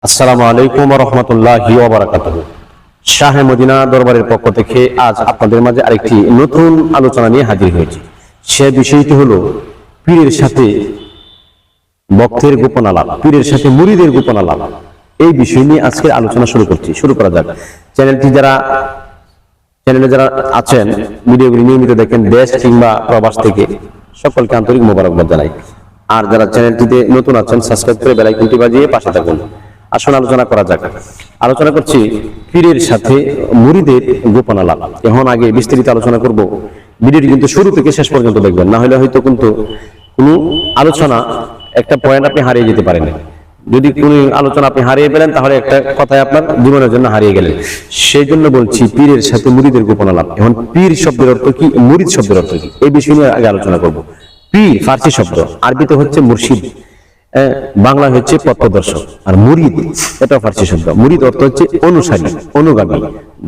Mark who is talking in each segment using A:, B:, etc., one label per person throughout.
A: আসসালামু আলাইকুম ওয়া রাহমাতুল্লাহি ওয়া বারাকাতুহু। শাহে মদিনা দরবারের পক্ষ থেকে আজ আপনাদের মাঝে আরেকটি নতুন আলোচনা নিয়ে হাজির হয়েছি। সে বিষয়টি হলো পীরের সাথে ভক্তের গোপন আলাপ, পীরের সাথে মুরিদের গোপন আলাপ। এই বিষয় নিয়ে আজকে আলোচনা শুরু করা যাক। চ্যানেলে যারা আছেন, ভিডিওগুলি নিয়মিত দেখেন দেশ কিংবা প্রবাস থেকে, সকলকে আন্তরিক মোবারকবাদ জানাই। আর যারা চ্যানেলটিতে নতুন আছেন, সাবস্ক্রাইব করে বেল আইকনটি বাজিয়ে পাশে থাকুন। আসুন আলোচনা করা যাক। আলোচনা করছি পীরের সাথে মুরিদের গোপন আলাপ। এখন আগে বিস্তারিত আলোচনা করব। ভিডিওটি কিন্তু শুরু থেকে শেষ পর্যন্ত দেখবেন, না হলে হয়তো কিন্তু কোনো আলোচনা একটা পয়েন্ট আপনি হারিয়ে যেতে পারেন। যদি কোনো আলোচনা আপনি হারিয়ে ফেলেন, তাহলে একটা কথায় আপনার জীবনের জন্য হারিয়ে গেলেন। সেই জন্য বলছি পীরের সাথে মুরিদের গোপন আলাপ। এখন পীর শব্দের অর্থ কি, মুরিদ শব্দের অর্থ কি, এই বিষয় নিয়ে আগে আলোচনা করব। পীর ফার্সি শব্দ, আরবিতে হচ্ছে মুর্শিদ, বাংলা হচ্ছে পথপ্রদর্শক। আর মুরিদ এটা ফার্সি শব্দ। মুরিদ অর্থ হচ্ছে অনুসারী, অনুগামী,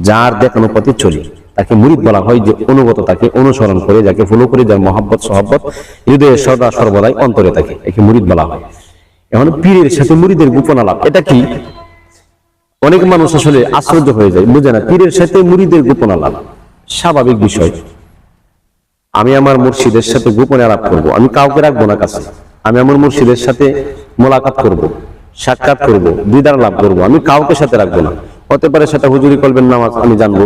A: যার দেখানো পথে চলি তাকে মুরিদ বলা হয়। যে অনুগত, তাকে অনুসরণ করে, যাকে ফলো করে, যার মহব্বত সহব্বত হৃদয়ে সদা সর্বদাই অন্তরে থাকে, একে মুরিদ বলা হয়। এখন পীরের সাথে মুরিদের গোপন আলাপ, এটা কি? অনেক মানুষ আসলে আশ্চর্য হয়ে যায়, বুঝে না পীরের সাথে মুরিদের গোপন আলাপ। স্বাভাবিক বিষয়, আমি আমার মুর্শিদের সাথে গোপনে আলাপ করব, আমি কাউকে রাখবো না কাছে। আমি আমার মুর্শিদের সাথে মোলাকাত করব, সাক্ষাৎ করব, দিদার লাভ করব, আমি কাউকে সাথে রাখবো না। হতে পারে সেটা হুজুরি কলবের নামাজ, আমি জানবো।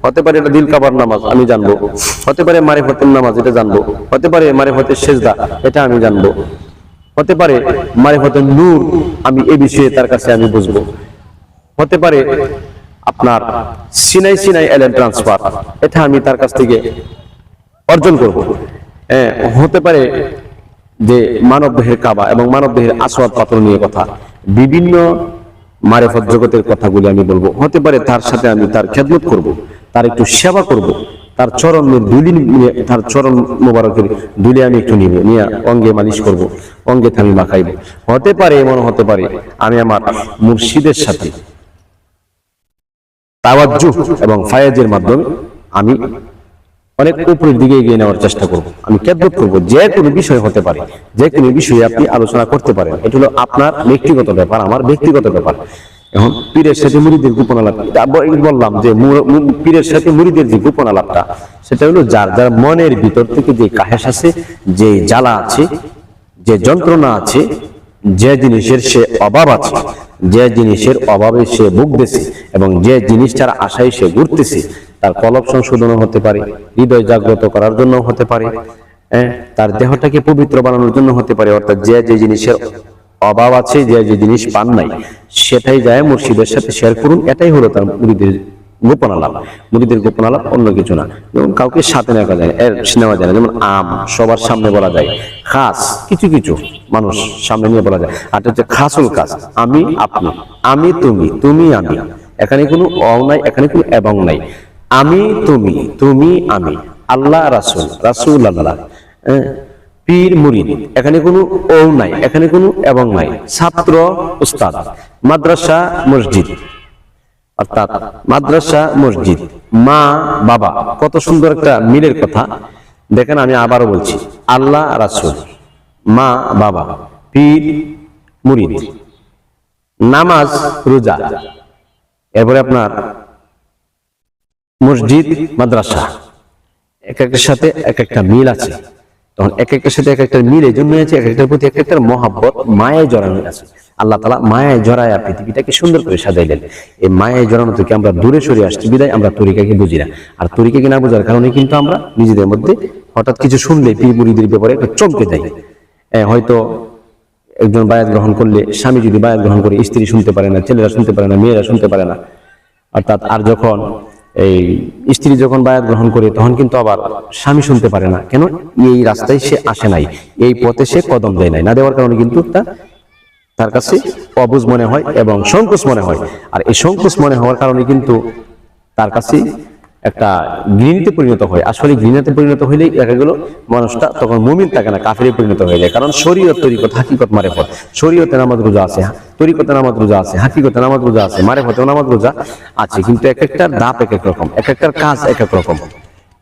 A: হতে পারে এটা দিল কাবার নামাজ, আমি জানবো। হতে পারে মারিফতের নামাজ, এটা জানবো। হতে পারে মারিফতের সেজদা, এটা আমি জানবো। হতে পারে মারিফতের নূর, আমি এই বিষয়ে তার কাছে আমি বুঝবো। হতে পারে আপনার সিনাই এলেন ট্রান্সফার, এটা আমি তার কাছ থেকে অর্জন করব। হতে পারে যে মানব দেহের কাবা এবং মানব দেহের আসওয়াদ পাথর নিয়ে কথা, বিভিন্ন মারিফত জগতের কথাগুলি আমি বলবো। হতে পারে তার সাথে আমি তার খেদমত করব, তার একটু সেবা করব, তার চরণের ধুলি নিয়ে, তার চরণ মোবারকের ধুলি আমি একটু নিব, নিয়ে অঙ্গে মালিশ করব, অঙ্গে থামি মাখাইব। হতে পারে এমন হতে পারে আমি আমার মুর্শিদের সাথে তাওয়াজ্জুহ এবং ফায়েজের মাধ্যমে আমি অনেক উপরের দিকে এগিয়ে নেওয়ার চেষ্টা করব, আমি খেদমত করব। যে কোনো বিষয় হতে পারে, যে কোনো বিষয়ে আপনি আলোচনা করতে পারেন। এটা হলো আপনার ব্যক্তিগত ব্যাপার, আমার ব্যক্তিগত ব্যাপার। এখন পীরের সাথে মুরিদের গোপন আলাপ, বললাম যে পীরের সাথে মুরিদের যে গোপন আলাপটা, সেটা হলো যার যার মনের ভিতর থেকে যে কাহেস আছে, যে জ্বালা আছে, যে যন্ত্রণা আছে, যে জিনিসের সে অভাব আছে, যে জিনিসের অভাবে সে ভুগতেছে এবং যে জিনিসটার আশায় সে ঘুরতেছে, তার কলব সংশোধন হতে পারে, হৃদয় জাগ্রত করার জন্য হতে পারে, তার দেহটাকে পবিত্র বানানোর জন্য হতে পারে। অর্থাৎ যে যে জিনিসের অভাব আছে, যে যে জিনিস পান নাই, সেটাই যায় মুর্শিদের সাথে শেয়ার করুন। এটাই হলো তার মুরিদের গোপন আলাপ। মুরিদের গোপন আলাপ অন্য কিছু না। যেমন কাউকে সাথে নেওয়া যায় না, যেমন আম সবার সামনে বলা যায়, খাস কিছু কিছু মানুষ সামনে নিয়ে বলা যায়। আর হচ্ছে খাসুল কাজ, আমি আপনি, আমি তুমি, তুমি আমি, এখানে কোনো নাই, এখানে কোনো এবং নাই। আমি তুমি, তুমি আমি, আল্লাহ রাসূল, রাসূল আল্লাহ, পীর মুরিদ, এখানে কোনো ও নাই, এখানে কোনো এবং নাই। ছাত্র উস্তাদ, মাদ্রাসা মসজিদ, অর্থাৎ মাদ্রাসা মসজিদ, মা বাবা, কত সুন্দর একটা মিলের কথা। দেখেন আমি আবারও বলছি, আল্লাহ রাসূল, মা বাবা, পীর মুরিদ, নামাজ রোজা, এরপরে আপনার মসজিদ মাদ্রাসা, এক একটার সাথে এক একটা মিল আছে। তখন এক একটার সাথে এক একটা মিল এই জন্য আছে, এক একটার প্রতি এক একটার মহাব্বত, মায়ায় জড়ানো আছে। আল্লাহ তাআলা মায়ায় জড়ায়া পৃথিবীটাকে সুন্দর করে সাজাইলেন। এই মায়ায় জড়ানো থেকে আমরা দূরে সরে আসছি বিদায় আমরা তরিকাকে বুঝি না। আর তরিকাকে না বোঝার কারণে কিন্তু আমরা নিজেদের মধ্যে হঠাৎ কিছু শুনলে পীর মুরিদের ব্যাপারে একটু চমকে যাই। হয়তো একজন বায়াত গ্রহণ করলে, স্বামী যদি বায়াত গ্রহণ করে, স্ত্রী শুনতে পারে না, ছেলেরা শুনতে পারে না, মেয়েরা শুনতে পারে না। অর্থাৎ আর যখন এই স্ত্রী যখন বায়াত গ্রহণ করে, তখন কিন্তু আবার স্বামী শুনতে পারে না। কেন? এই রাস্তায় সে আসে নাই, এই পথে সে কদম দেয় নাই। না দেওয়ার কারণে কিন্তু তার কাছে অবুঝ মনে হয় এবং সংকোচ মনে হয়। আর এই সংকোচ মনে হওয়ার কারণে কিন্তু তার কাছে একটা ঘৃণাতে পরিণত হয়। আসলে ঘৃণাতে পরিণত হইলেই দেখা গেল মানুষটা তখন মুমিন থাকে না, কাফিরে পরিণত হয়ে যায়। কারণ শরীয়ত তরিকত হাকিকত মারিফত, শরীয়তে নামাজ রোজা আছে, তরিকতে নামাজ রোজা আছে, হাকিকতে নামাজ রোজা আছে, মারিফতে নামাজ রোজা আছে, কিন্তু এক একটার ধাপ এক এক রকম, এক একটার কাজ এক এক রকম।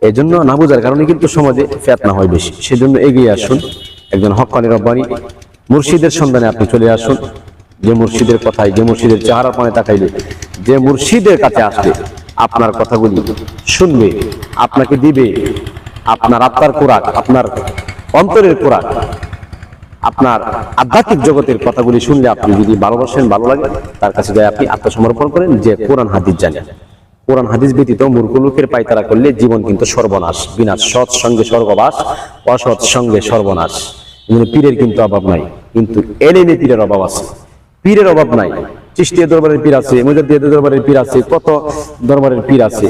A: এই জন্য না বোঝার কারণে কিন্তু সমাজে ফিতনা হয় বেশি। সেজন্য এগিয়ে আসুন, একজন হক্কানি রব্বানি মুর্শিদের সন্ধানে আপনি চলে আসুন। যে মুর্শিদের কথায়, যে মুর্শিদের চেহারা পানে তাকাইলে, যে মুর্শিদের কাছে আসলে আপনার কথাগুলি শুনবে, আপনাকে দিবে আপনার আত্মার খোরাক, আপনার অন্তরের খোরাক, আপনার আধ্যাত্মিক জগতের কথাগুলি শুনলে আপনি যদি ভালোবাসেন, ভালো লাগে, তার কাছে যায় আপনি আত্মসমর্পণ করেন, যে কোরআন হাদিস জানে। কোরআন হাদিস ব্যতীত মূর্খ লোকের পায়তারা করলে জীবন কিন্তু সর্বনাশ, বিনাশ। সৎ সঙ্গে স্বর্গবাস, অসৎ সঙ্গে সর্বনাশ। পীরের কিন্তু অভাব নাই, কিন্তু এলেনে পীরের অভাব আছে। পীরের অভাব নাই। চিশতিয়া দরবারের পীর আছে, মুজাদ্দিদের দরবারের পীর আছে, কত দরবারের পীর আছে।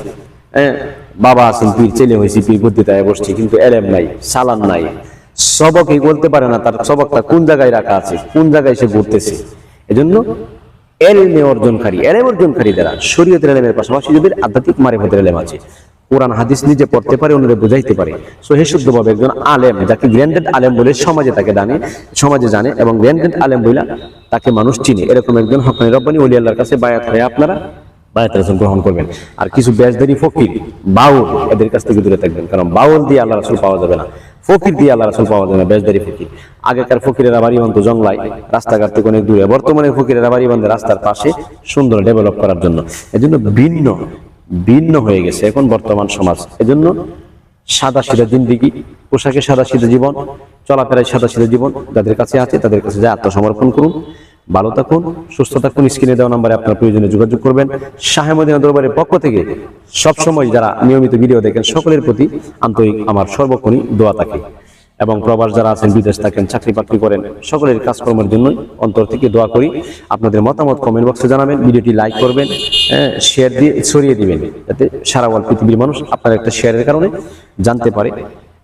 A: বাবা আছেন পীর, ছেলে হয়েছি পীর, বুদ্ধিতায় বসছি, কিন্তু এলেম নাই, সালান নাই, সবকই বলতে পারে না তার সবকটা কোন জায়গায় রাখা আছে, কোন জায়গায় সে ঘুরতেছে। এজন্য এলেমে অর্জনকারী, এলেম অর্জনকারী যারা শরীয়তের এলেমের পাশাপাশি যাদের আধ্যাত্মিক মারিফতের এলেম আছে, কোরআন হাদিস নিজে পড়তে পারে, অন্যদের বুঝাইতে পারে, সহি শুদ্ধভাবে একজন আলেম, যাকে গ্র্যান্ডেড আলেম বলে সমাজে তাকে সমাজে জানে, এবং গ্র্যান্ডেড আলেম বইলা তাকে মানুষ চিনে, এরকম একজন হকানি রব্বানি ওলি আল্লাহর কাছে বায়াত হয়ে আপনারা বায়াত রাসূল গ্রহণ করবেন। আর কিছু বেশদারি ফকির, বাউল, এদের কাছ থেকে দূরে থাকবেন, কারণ বাউল দিয়ে আল্লাহ রাসূল পাওয়া যাবে না, ফকির দিয়ে আল্লাহ রাসূল পাওয়া যাবে না। বেশদারি ফকির, আগেকার ফকিরেরা বাড়ি বাঁধতো জংলায়, রাস্তাঘাট থেকে অনেক দূরে, বর্তমানে ফকিরেরা বাড়ি বাঁধে রাস্তার পাশে, সুন্দর ডেভেলপ করার জন্য। এজন্য ভিন্ন হয়ে গেছে এখন বর্তমান সমাজ। এজন্য সাদা সিধা জিন্দিগি, পোশাকে সাদা সিধা জীবন, চলাফেরায় সাদা সিধা জীবন যাদের কাছে আছে, তাদের কাছে যায় আত্মসমর্পণ করুন। ভালো থাকুন, সুস্থ থাকুন। স্ক্রিনে দেওয়া নম্বরে আপনার প্রয়োজনে যোগাযোগ করবেন। শাহে মদিনা দরবারের পক্ষ থেকে সবসময় যারা নিয়মিত ভিডিও দেখেন সকলের প্রতি আন্তরিক আমার সর্বক্ষণই দোয়া থাকে, এবং প্রবাস যারা আছেন, বিদেশ থাকেন, চাকরি বাকরি করেন, সকলের কাজকর্মের জন্য অন্তর থেকে দোয়া করি। আপনাদের মতামত কমেন্ট বক্সে জানাবেন, ভিডিওটি লাইক করবেন, শেয়ার দিয়ে ছড়িয়ে দিবেন, যাতে সারা ওয়ার্ল্ড পৃথিবীর মানুষ আপনার একটা শেয়ারের কারণে জানতে পারে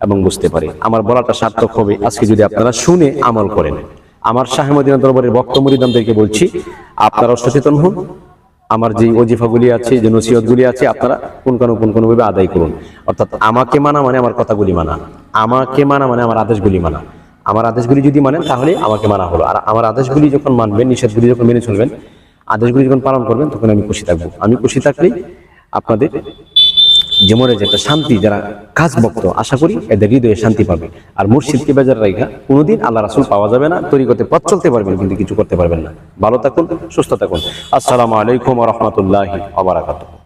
A: এবং বুঝতে পারে। আমার বলাটা সার্থক হবে আজকে যদি আপনারা শুনে আমল করেন। আমার শাহে মদিনা দরবারের ভক্ত মুরিদানদেরকে বলছি, আপনারা সচেতন হন। আমার যে ওজিফাগুলি আছে, যে নসিহতগুলি আছে, আপনারা কোন ভাবে আদায় করুন। অর্থাৎ আমাকে মানা মানে আমার কথাগুলি মানা, আমাকে মানা মানে আমার আদেশগুলি মানা। আমার আদেশগুলি যদি মানেন তাহলে আমাকে মানা হলো। আর আমার আদেশগুলি যখন মানবেন, নিষেধগুলি যখন মেনে চলবেন, আদেশগুলি যখন পালন করবেন, তখন আমি খুশি থাকবো। আমি খুশি থাকলেই আপনাদের জীবনের যে একটা শান্তি, যারা কাজ ভক্ত, আশা করি এদের হৃদয়ে শান্তি পাবে। আর মুর্শিদকে বেজার রাখা কোনোদিন আল্লাহ রাসূল পাওয়া যাবে না। তরিকতে পথ চলতে পারবেন, কিন্তু কিছু করতে পারবেন না। ভালো থাকুন, সুস্থ থাকুন। আসসালামু আলাইকুম ওয়া রাহমাতুল্লাহি ওয়া বারাকাতুহু।